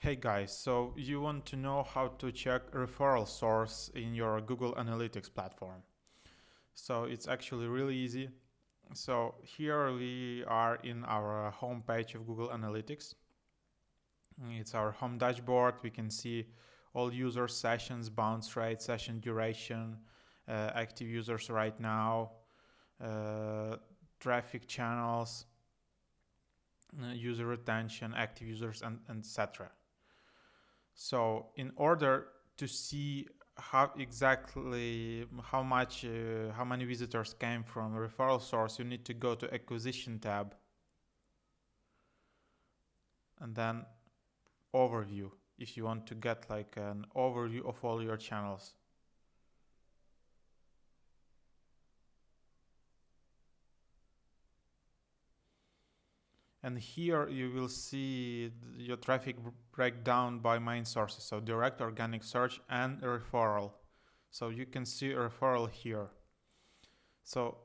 Hey guys, so you want to know how to check referral source in your Google Analytics platform. So it's actually really easy. So here we are in our home page of Google Analytics. It's our home dashboard. We can see all user sessions, bounce rate, session duration, active users right now, traffic channels, user retention, active users, and etc. So in order to see how exactly how many visitors came from a referral source, you need to go to acquisition tab and then overview if you want to get like an overview of all your channels. And here you will see your traffic breakdown by main sources, so direct, organic search, and referral. So you can see referral here. So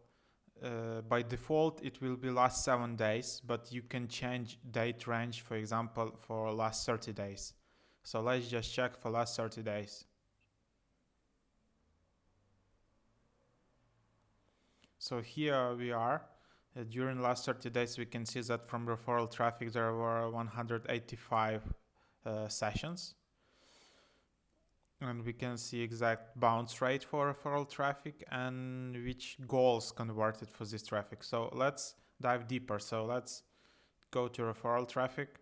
by default it will be last 7 days, but you can change date range, for example, for last 30 days. So let's just check for last 30 days. So here we are. During last 30 days we can see that from referral traffic there were 185 sessions. And we can see exact bounce rate for referral traffic and which goals converted for this traffic. So let's dive deeper. So let's go to referral traffic.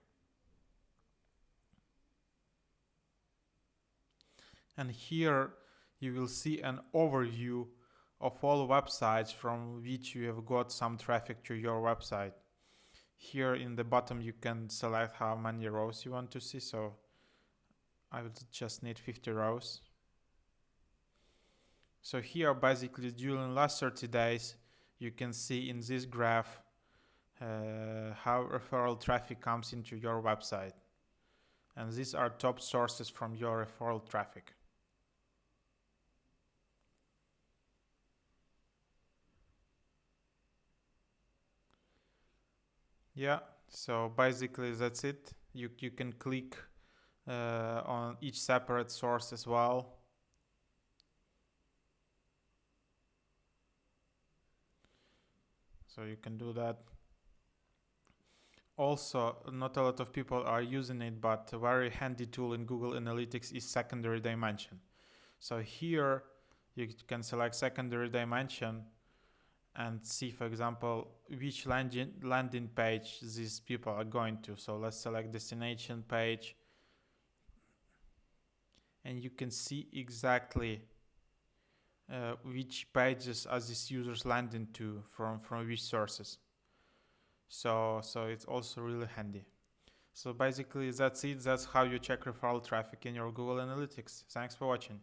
And here you will see an overview of all websites from which you have got some traffic to your website. Here in the bottom you can select how many rows you want to see. So I would just need 50 rows. So here basically during last 30 days you can see in this graph how referral traffic comes into your website. And these are top sources from your referral traffic. Yeah, so basically that's it. You can click on each separate source as well. So you can do that. Also, not a lot of people are using it, but a very handy tool in Google Analytics is secondary dimension. So here you can select secondary dimension and see, for example, which landing page these people are going to. So let's select destination page. And you can see exactly which pages are these users landing to from which sources. So it's also really handy. So basically that's it. That's how you check referral traffic in your Google Analytics. Thanks for watching.